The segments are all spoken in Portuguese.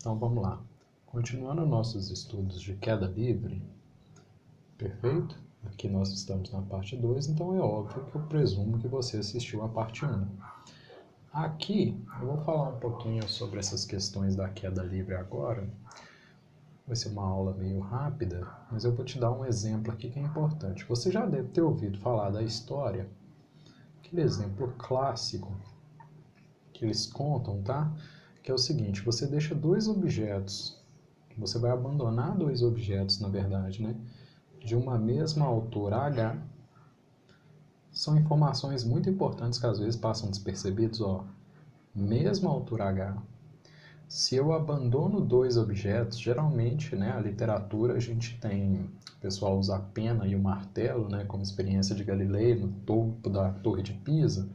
Então vamos lá. Continuando nossos estudos de queda livre, perfeito? Aqui nós estamos na parte 2, então é óbvio que eu presumo que você assistiu a parte 1. Aqui eu vou falar um pouquinho sobre essas questões da queda livre agora. Vai ser uma aula meio rápida, mas eu vou te dar um exemplo aqui que é importante. Você já deve ter ouvido falar da história, aquele exemplo clássico que eles contam, tá? Que é o seguinte, você deixa dois objetos, você vai abandonar dois objetos, na verdade, né? De uma mesma altura H. São informações muito importantes que às vezes passam despercebidos, ó. Mesma altura H. Se eu abandono dois objetos, geralmente, né, a literatura a gente tem, o pessoal usa a pena e o martelo, né, como experiência de Galileu no topo da Torre de Pisa,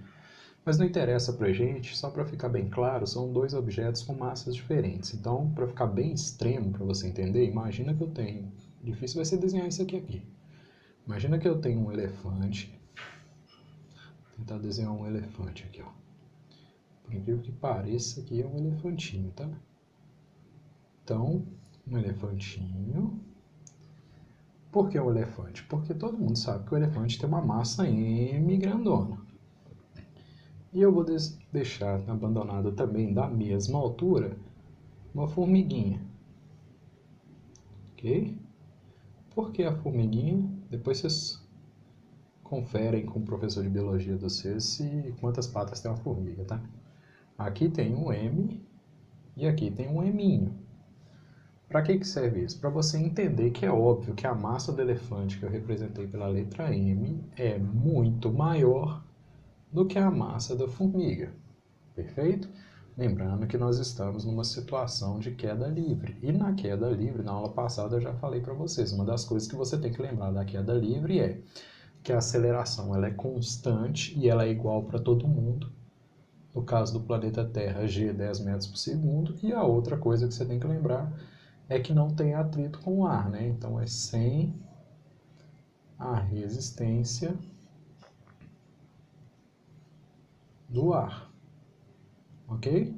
mas não interessa pra gente, só para ficar bem claro, são dois objetos com massas diferentes. Então, para ficar bem extremo para você entender, imagina que eu tenho, difícil vai ser desenhar isso aqui. Imagina que eu tenho um elefante, vou tentar desenhar um elefante aqui, ó. Por incrível que pareça, aqui é um elefantinho, tá? Então, um elefantinho. Por que o elefante? Porque todo mundo sabe que o elefante tem uma massa M grandona. E eu vou deixar abandonada também da mesma altura uma formiguinha. Ok? Por que a formiguinha? Depois vocês conferem com o professor de biologia de vocês se quantas patas tem uma formiga, tá? Aqui tem um M e aqui tem um Minho. Para que serve isso? Para você entender que é óbvio que a massa do elefante que eu representei pela letra M é muito maior do que a massa da formiga. Perfeito? Lembrando que nós estamos numa situação de queda livre. E na queda livre, na aula passada eu já falei para vocês, uma das coisas que você tem que lembrar da queda livre é que a aceleração ela é constante e ela é igual para todo mundo. No caso do planeta Terra, g 10 metros por segundo. E a outra coisa que você tem que lembrar é que não tem atrito com o ar, né? Então é sem a resistência do ar. Ok?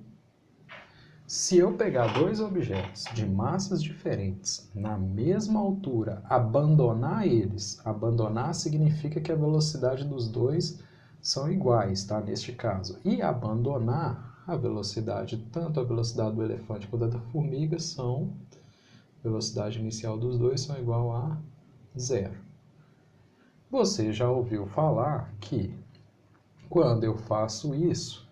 Se eu pegar dois objetos de massas diferentes na mesma altura, abandonar eles, abandonar significa que a velocidade dos dois são iguais, tá? Neste caso. E abandonar a velocidade, tanto a velocidade do elefante quanto a da formiga, a velocidade inicial dos dois são igual a zero. Você já ouviu falar que quando eu faço isso,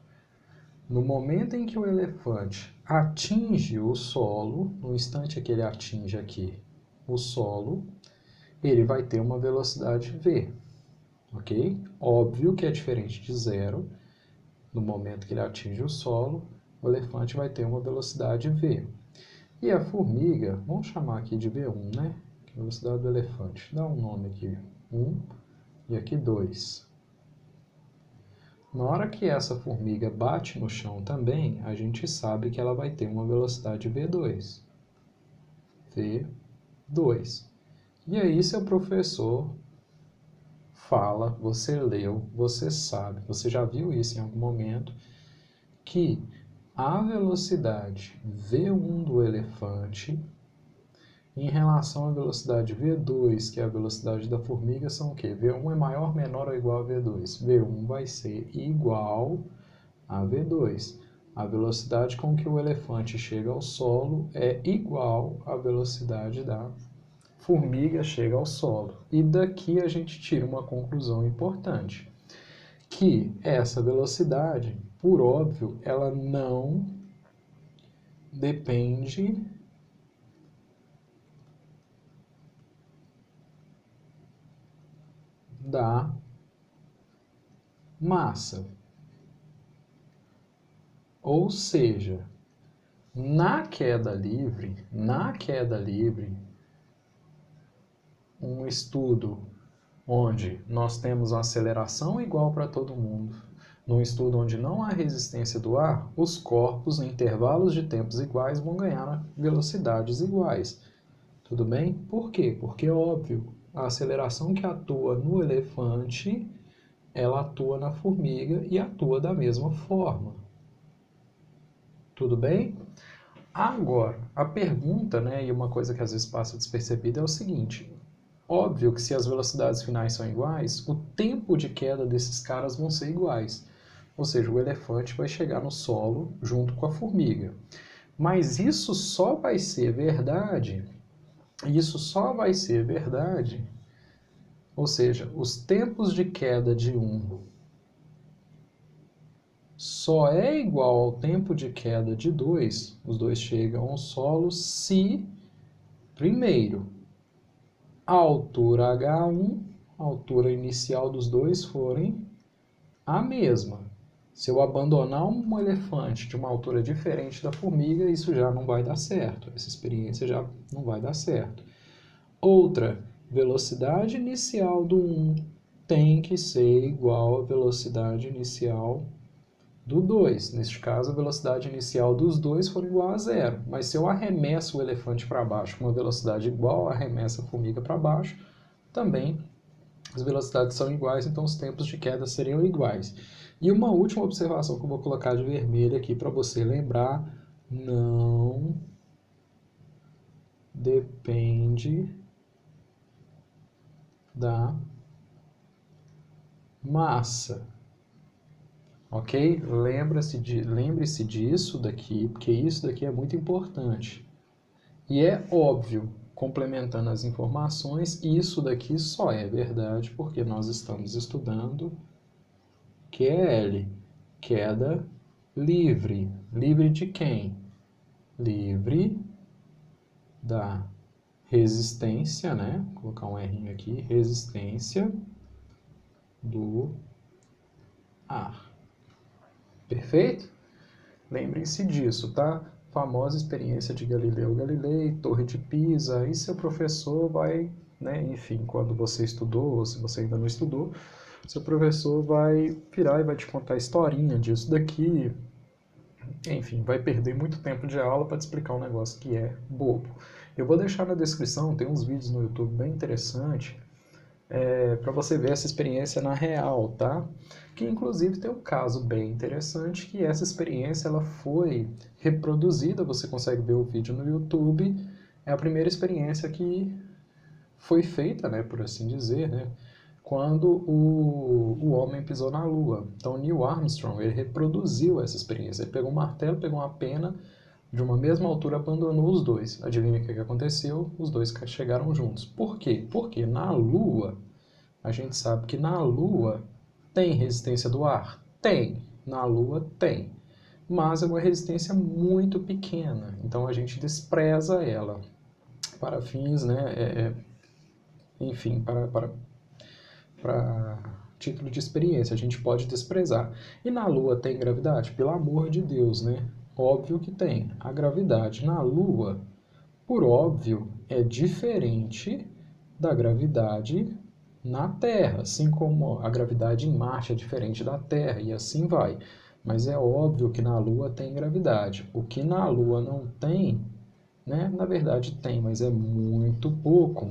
no momento em que o elefante atinge o solo, no instante que ele atinge aqui o solo, ele vai ter uma velocidade v, ok? Óbvio que é diferente de zero. No momento que ele atinge o solo, o elefante vai ter uma velocidade v. E a formiga, vamos chamar aqui de v1, né? Que é a velocidade do elefante. Dá um nome aqui, 1 e aqui 2. Na hora que essa formiga bate no chão também, a gente sabe que ela vai ter uma velocidade v2. V2. E aí seu professor fala, você leu, você sabe, você já viu isso em algum momento, que a velocidade v1 do elefante em relação à velocidade v2, que é a velocidade da formiga, são o quê? v1 é maior, menor ou igual a v2? v1 vai ser igual a v2. A velocidade com que o elefante chega ao solo é igual à velocidade da formiga chega ao solo. E daqui a gente tira uma conclusão importante, que essa velocidade, por óbvio, ela não depende da massa. Ou seja, na queda livre, um estudo onde nós temos a aceleração igual para todo mundo, num estudo onde não há resistência do ar, os corpos em intervalos de tempos iguais vão ganhar velocidades iguais. Tudo bem? Por quê? Porque é óbvio, a aceleração que atua no elefante, ela atua na formiga e atua da mesma forma. Tudo bem? Agora, a pergunta, né, e uma coisa que às vezes passa despercebida é o seguinte: óbvio que se as velocidades finais são iguais, o tempo de queda desses caras vão ser iguais. Ou seja, o elefante vai chegar no solo junto com a formiga. Mas isso só vai ser verdade, ou seja, os tempos de queda de um só é igual ao tempo de queda de dois, os dois chegam ao solo se, primeiro, a altura H1, a altura inicial dos dois forem a mesma. Se eu abandonar um elefante de uma altura diferente da formiga, isso já não vai dar certo. Essa experiência já não vai dar certo. Outra, velocidade inicial do 1 tem que ser igual à velocidade inicial do 2. Neste caso, a velocidade inicial dos dois for igual a zero. Mas se eu arremesso o elefante para baixo com uma velocidade igual, arremesso a formiga para baixo, também as velocidades são iguais, então os tempos de queda seriam iguais. E uma última observação que eu vou colocar de vermelho aqui para você lembrar: não depende da massa. Ok? Lembre-se disso daqui, porque isso daqui é muito importante. E é óbvio, complementando as informações, isso daqui só é verdade porque nós estamos estudando QL, queda livre. Livre de quem? Livre da resistência, né? Vou colocar um R aqui, resistência do ar. Perfeito? Lembrem-se disso, tá? Famosa experiência de Galileu Galilei, Torre de Pisa, e seu professor vai, né, enfim, quando você estudou, ou se você ainda não estudou, seu professor vai virar e vai te contar a historinha disso daqui, enfim, vai perder muito tempo de aula para te explicar um negócio que é bobo. Eu vou deixar na descrição, tem uns vídeos no YouTube bem interessantes, para você ver essa experiência na real, tá? Que inclusive tem um caso bem interessante, que essa experiência ela foi reproduzida, você consegue ver o vídeo no YouTube, é a primeira experiência que foi feita, né, por assim dizer, né, quando o homem pisou na Lua. Então Neil Armstrong, ele reproduziu essa experiência, ele pegou um martelo, pegou uma pena, de uma mesma altura abandonou os dois. Adivinha o que aconteceu? Os dois chegaram juntos. Por quê? Porque na Lua, a gente sabe que na Lua tem resistência do ar? Tem. Na Lua tem. Mas é uma resistência muito pequena. Então a gente despreza ela para fins, né? Enfim, para título de experiência. A gente pode desprezar. E na Lua tem gravidade? Pelo amor de Deus, né? Óbvio que tem. A gravidade na Lua, por óbvio, é diferente da gravidade na Terra, assim como a gravidade em Marte é diferente da Terra, e assim vai. Mas é óbvio que na Lua tem gravidade. O que na Lua não tem, né? Na verdade tem, mas é muito pouco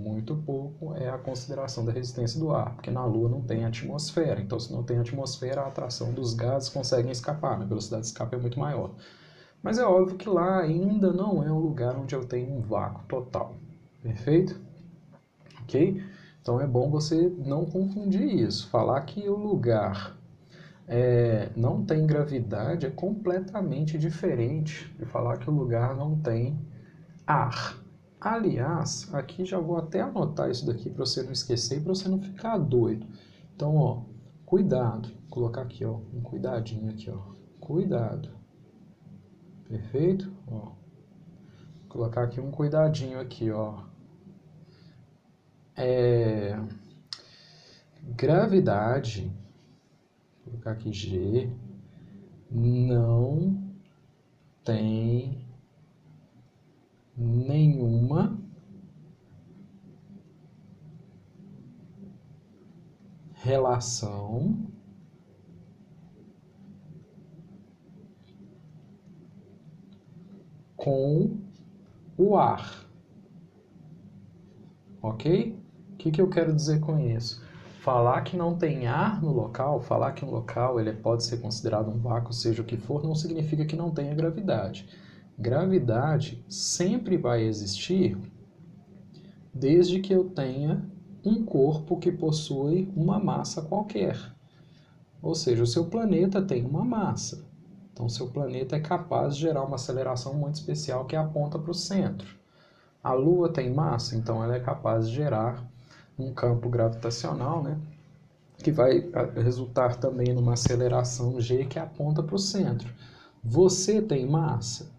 é a consideração da resistência do ar, porque na Lua não tem atmosfera. Então, se não tem atmosfera, a atração dos gases conseguem escapar, a velocidade de escape é muito maior. Mas é óbvio que lá ainda não é um lugar onde eu tenho um vácuo total. Perfeito? Ok? Então é bom você não confundir isso. Falar que o lugar não tem gravidade é completamente diferente de falar que o lugar não tem ar. Aliás, aqui já vou até anotar isso daqui para você não esquecer e para você não ficar doido. Então, ó, cuidado. Vou colocar aqui, ó, um cuidadinho aqui, ó. Cuidado. Perfeito? Ó, vou colocar aqui um cuidadinho aqui, ó. Gravidade, vou colocar aqui G, não tem nenhuma relação com o ar. Ok? O que eu quero dizer com isso? Falar que não tem ar no local, falar que um local ele pode ser considerado um vácuo, seja o que for, não significa que não tenha gravidade. Gravidade sempre vai existir desde que eu tenha um corpo que possui uma massa qualquer. Ou seja, o seu planeta tem uma massa. Então, o seu planeta é capaz de gerar uma aceleração muito especial que aponta para o centro. A Lua tem massa, então ela é capaz de gerar um campo gravitacional, né? Que vai resultar também numa aceleração G que aponta para o centro. Você tem massa?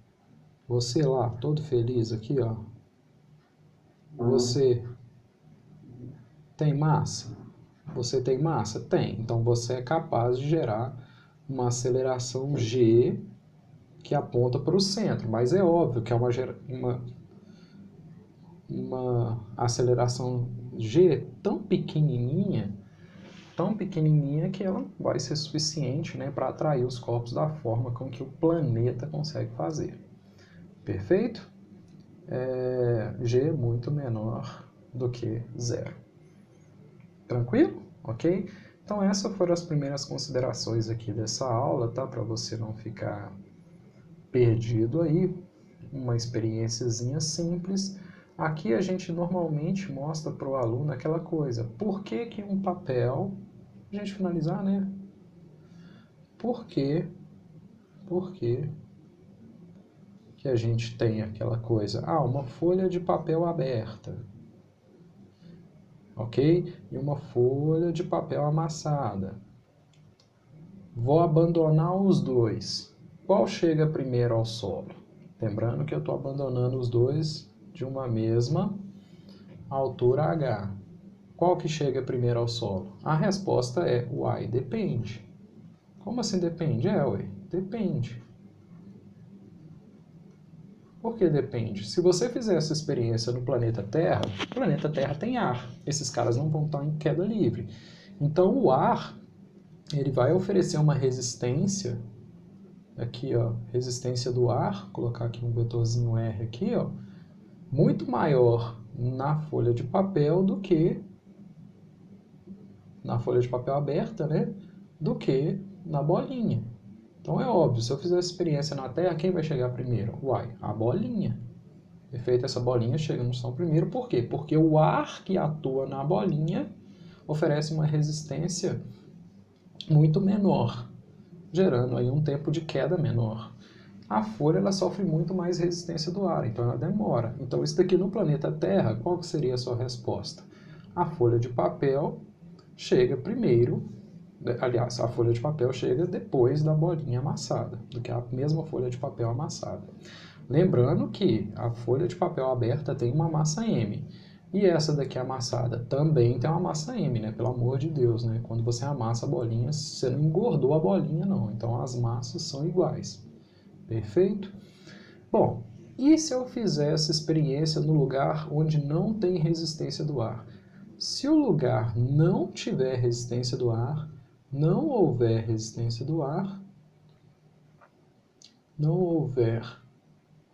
Você lá, todo feliz aqui, ó. Você tem massa? Você tem massa? Tem. Então você é capaz de gerar uma aceleração G que aponta para o centro. Mas é óbvio que é uma aceleração G tão pequenininha que ela vai ser suficiente, né, para atrair os corpos da forma com que o planeta consegue fazer. Perfeito? G é muito menor do que zero. Tranquilo? Ok? Então essas foram as primeiras considerações aqui dessa aula, tá? Para você não ficar perdido aí. Uma experiênciazinha simples. Aqui a gente normalmente mostra para o aluno aquela coisa. Por que que um papel... A gente finalizar, né? Por que a gente tem aquela coisa? Uma folha de papel aberta. Ok? E uma folha de papel amassada. Vou abandonar os dois. Qual chega primeiro ao solo? Lembrando que eu estou abandonando os dois de uma mesma altura H. Qual que chega primeiro ao solo? A resposta é uai, depende. Como assim depende? Depende. Por que depende? Se você fizer essa experiência no planeta Terra, o planeta Terra tem ar. Esses caras não vão estar em queda livre. Então o ar, ele vai oferecer uma resistência, aqui ó, resistência do ar, vou colocar aqui um vetorzinho R aqui, ó, muito maior na folha de papel do que na folha de papel aberta, né, do que na bolinha. Então é óbvio, se eu fizer essa experiência na Terra, quem vai chegar primeiro? A bolinha. Perfeito? Essa bolinha chega no chão primeiro, por quê? Porque o ar que atua na bolinha oferece uma resistência muito menor, gerando aí um tempo de queda menor. A folha ela sofre muito mais resistência do ar, então ela demora. Então isso daqui no planeta Terra, qual que seria a sua resposta? A folha de papel chega primeiro, aliás, a folha de papel chega depois da bolinha amassada, do que a mesma folha de papel amassada. Lembrando que a folha de papel aberta tem uma massa M, e essa daqui amassada também tem uma massa M, né? Pelo amor de Deus, né? Quando você amassa a bolinha, você não engordou a bolinha, não. Então as massas são iguais. Perfeito? Bom, e se eu fizer essa experiência no lugar onde não tem resistência do ar? Se o lugar não tiver resistência do ar, não houver resistência do ar, não houver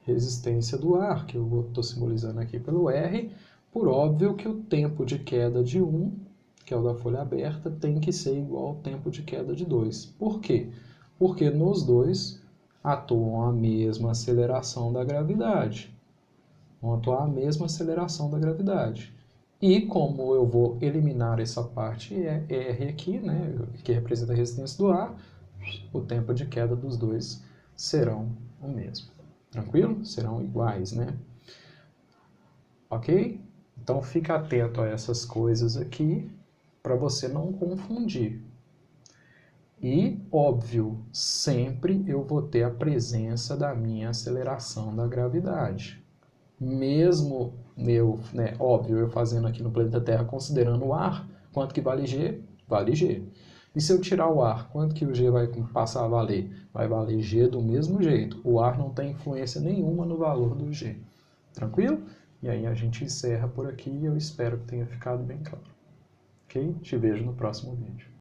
resistência do ar, que eu estou simbolizando aqui pelo R, por óbvio que o tempo de queda de 1, que é o da folha aberta, tem que ser igual ao tempo de queda de 2. Por quê? Porque nos dois atuam a mesma aceleração da gravidade. Vão atuar a mesma aceleração da gravidade. E como eu vou eliminar essa parte R aqui, né, que representa a resistência do ar, o tempo de queda dos dois serão o mesmo. Tranquilo? Serão iguais, né? Ok? Então fica atento a essas coisas aqui para você não confundir. E, óbvio, sempre eu vou ter a presença da minha aceleração da gravidade. Mesmo óbvio, eu fazendo aqui no planeta Terra, considerando o ar, quanto que vale G? Vale G. E se eu tirar o ar, quanto que o G vai passar a valer? Vai valer G do mesmo jeito. O ar não tem influência nenhuma no valor do G. Tranquilo? E aí a gente encerra por aqui e eu espero que tenha ficado bem claro. Ok? Te vejo no próximo vídeo.